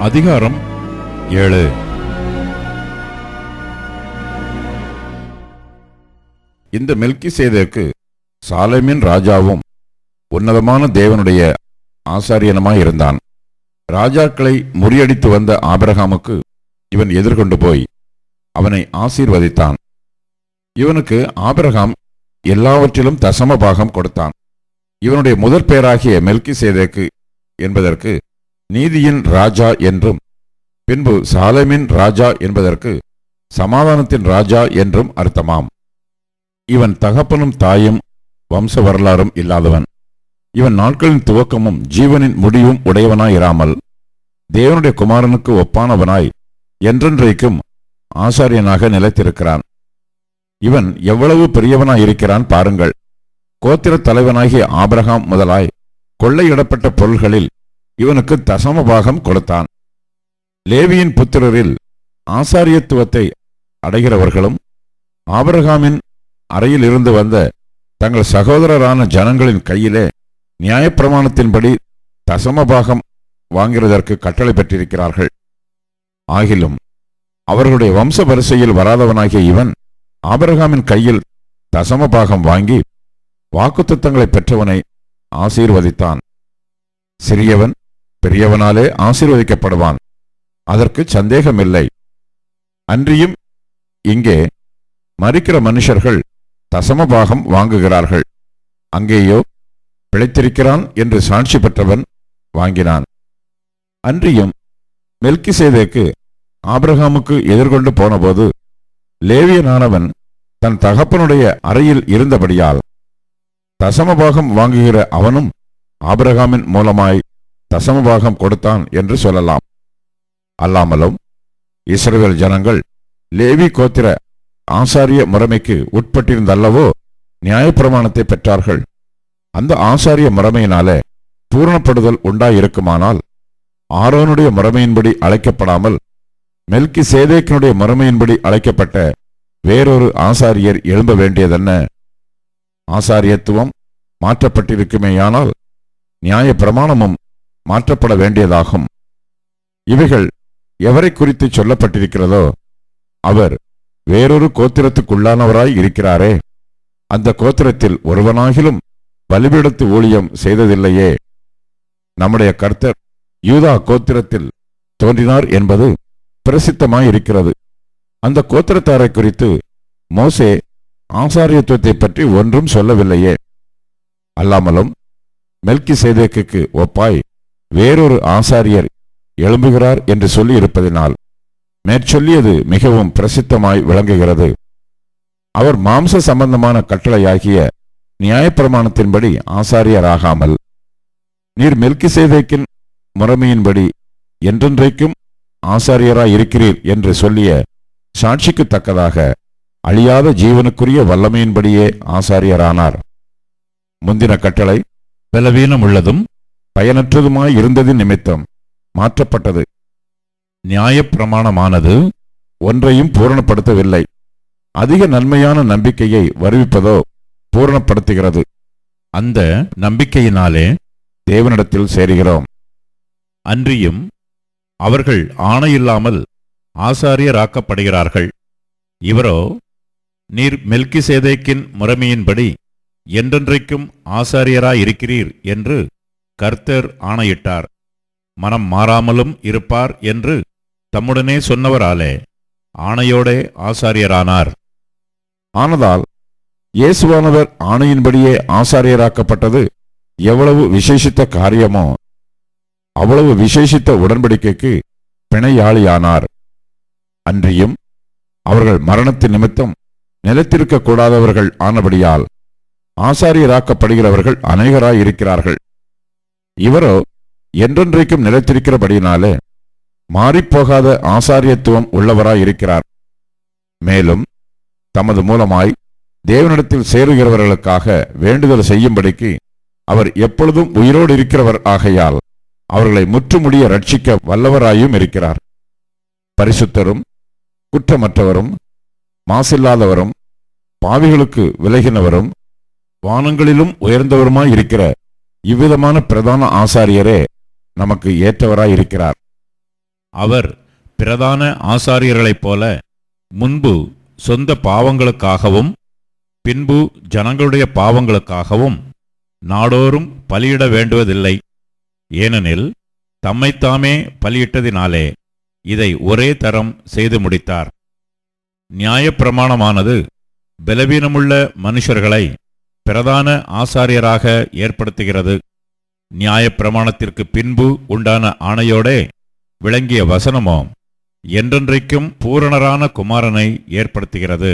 அதிகாரம் 7. இந்த மெல்கிசேதேக்கு சாலேமின் ராஜாவும் உன்னதமான தேவனுடைய ஆசாரியனுமாயிருந்தான். ராஜாக்களை முறியடித்து வந்த ஆபிரகாமுக்கு இவன் எதிர்கொண்டு போய் அவனை ஆசீர்வதித்தான். இவனுக்கு ஆபிரகாம் எல்லாவற்றிலும் தசம பாகம் கொடுத்தான். இவனுடைய முதற் பேராகிய மெல்கிசேதேக்கு என்பதற்கு நீதியின் ராஜா என்றும், பின்பு சாலேமின் ராஜா என்பதற்கு சமாதானத்தின் ராஜா என்றும் அர்த்தமாம். இவன் தகப்பனும் தாயும் வம்ச வரலாறும் இல்லாதவன். இவன் நாட்களின் துவக்கமும் ஜீவனின் முடிவும் உடையவனாயிராமல் தேவனுடைய குமாரனுக்கு ஒப்பானவனாய் என்றென்றைக்கும் ஆசாரியனாக நிலைத்திருக்கிறான். இவன் எவ்வளவு பெரியவனாயிருக்கிறான் பாருங்கள். கோத்திர தலைவனாகிய ஆபிரகாம் முதலாய் கொள்ளையிடப்பட்ட பொருள்களில் இவனுக்கு தசம பாகம் கொடுத்தான். லேவியின் புத்திரரில் ஆசாரியத்துவத்தை அடைகிறவர்களும் ஆபிரகாமின் அறையில் இருந்து வந்த தங்கள் சகோதரரான ஜனங்களின் கையிலே நியாயப்பிரமாணத்தின்படி தசம பாகம் வாங்கிறதற்கு கட்டளை பெற்றிருக்கிறார்கள். ஆகிலும் அவர்களுடைய வம்ச வரிசையில் வராதவனாகிய இவன் ஆபிரகாமின் கையில் தசம பாகம் வாங்கி வாக்குத்தத்தங்களை பெற்றவனை ஆசீர்வதித்தான். சிறியவன் பெரியவனாலே ஆசீர்வதிக்கப்படுவான், அதற்கு சந்தேகமில்லை. அன்றியும் இங்கே மரிக்கிற மனுஷர்கள் தசம பாகம் வாங்குகிறார்கள். அங்கேயோ பிழைத்திருக்கிறான் என்று சாட்சி பெற்றவன் வாங்கினான். அன்றியும் மெல்கிசேதேக்கு ஆபிரகாமுக்கு எதிர்கொண்டு போனபோது லேவியனானவன் தன் தகப்பனுடைய அறையில் இருந்தபடியால் தசமபாகம் வாங்குகிற அவனும் ஆபிரகாமின் மூலமாய் தசமபாகம் கொடுத்தான் என்று சொல்லலாம். அல்லாமலும் இஸ்ரவேல் ஜனங்கள் லேவி கோத்திர ஆசாரிய முறைமைக்கு உட்பட்டிருந்தல்லவோ நியாயப்பிரமாணத்தை பெற்றார்கள். அந்த ஆசாரிய முறைமையினாலே பூரணப்படுதல் உண்டாயிருக்குமானால் ஆரோனுடைய முறைமையின்படி அழைக்கப்படாமல் மெல்கிசேதேக்கினுடைய முறைமையின்படி அழைக்கப்பட்ட வேறொரு ஆசாரியர் எழும்ப வேண்டியதென்ன? ஆசாரியத்துவம் மாற்றப்பட்டிருக்குமேயானால் நியாய பிரமாணமும் மாற்றப்பட வேண்டியதாகும். இவைகள் எவரை குறித்து சொல்லப்பட்டிருக்கிறதோ அவர் வேறொரு கோத்திரத்துக்குள்ளானவராய் இருக்கிறாரே, அந்த கோத்திரத்தில் ஒருவனாகிலும் பலிபீடத்து ஊழியம் செய்ததில்லையே. நம்முடைய கர்த்தர் யூதா கோத்திரத்தில் தோன்றினார் என்பது பிரசித்தமாயிருக்கிறது. அந்த கோத்திரத்தாரை குறித்து மோசே ஆசாரியத்துவத்தை பற்றி ஒன்றும் சொல்லவில்லையே. அல்லாமலும் மெல்கிசேதேக்குக்கு ஒப்பாய் வேறொரு ஆசாரியர் எழும்புகிறார் என்று சொல்லி இருப்பதினால் மேற்சொல்லியது மிகவும் பிரசித்தமாய் விளங்குகிறது. அவர் மாம்ச சம்பந்தமான கட்டளையாகிய நியாயப்பிரமாணத்தின்படி ஆசாரியராகாமல் நீர் மெல்கிசேதேக்கின் முறைமையின்படி என்றென்றைக்கும் ஆசாரியராயிருக்கிறீர் என்று சொல்லிய சாட்சிக்கு தக்கதாக அழியாத ஜீவனுக்குரிய வல்லமையின்படியே ஆசாரியரானார். முந்தின கட்டளை பலவீனம் உள்ளதும் பயனற்றதுமாய் இருந்ததின் நிமித்தம் மாற்றப்பட்டது. நியாயப்பிரமாணமானது ஒன்றையும் பூரணப்படுத்தவில்லை. அதிக நன்மையான நம்பிக்கையை வருவிப்பதோ பூரணப்படுத்துகிறது. அந்த நம்பிக்கையினாலே தேவனிடத்தில் சேருகிறோம். அன்றியும் அவர்கள் ஆணையில்லாமல் ஆசாரியராக்கப்படுகிறார்கள். இவரோ நீர் மெல்கிசேதேக்கின் முறைமையின்படி என்றென்றைக்கும் ஆசாரியராயிருக்கிறீர் என்று கர்த்தர் ஆணையிட்டார். மனம் மாறாமலும் இருப்பார் என்று தம்முடனே சொன்னவராலே ஆணையோடே ஆசாரியரானார். ஆனதால் இயேசுவானவர் ஆணையின்படியே ஆசாரியராக்கப்பட்டது எவ்வளவு விசேஷித்த காரியமோ அவ்வளவு விசேஷித்த உடன்படிக்கைக்கு பிணையாளியானார். அன்றியும் அவர்கள் மரணத்தின் நிமித்தம் நிலைத்திருக்க கூடாதவர்கள் ஆனபடியால் ஆசாரியராக்கப்படுகிறவர்கள் அநேகராயிருக்கிறார்கள். இவரோ என்றென்றைக்கும் நிலைத்திருக்கிறபடியினாலே மாறிப்போகாத ஆசாரியத்துவம் உள்ளவராயிருக்கிறார். மேலும் தமது மூலமாய் தேவனிடத்தில் சேருகிறவர்களுக்காக வேண்டுதல் செய்யும்படிக்கு அவர் எப்பொழுதும் உயிரோடு இருக்கிறவர் ஆகையால் அவர்களை முற்றுமுடிய ரட்சிக்க வல்லவராயும் இருக்கிறார். பரிசுத்தரும் குற்றமற்றவரும் மாசில்லாதவரும் பாவிகளுக்கு விலகினவரும் வானங்களிலும் உயர்ந்தவருமாயிருக்கிற இவ்விதமான பிரதான ஆசாரியரே நமக்கு ஏற்றவராயிருக்கிறார். அவர் பிரதான ஆசாரியர்களைப் போல முன்பு சொந்த பாவங்களுக்காகவும் பின்பு ஜனங்களுடைய பாவங்களுக்காகவும் நாடோறும் பலியிட வேண்டுவதில்லை. ஏனெனில் தம்மைத்தாமே பலியிட்டதினாலே இதை ஒரே தரம் செய்து முடித்தார். நியாயப்பிரமாணமானது பலவீனமுள்ள மனுஷர்களை பிரதான ஆசாரியராக ஏற்படுத்துகிறது. நியாயப்பிரமாணத்திற்கு பின்பு உண்டான ஆணையோடே விளங்கிய வசனமோ என்றென்றைக்கும் பூரணரான குமாரனை ஏற்படுத்துகிறது.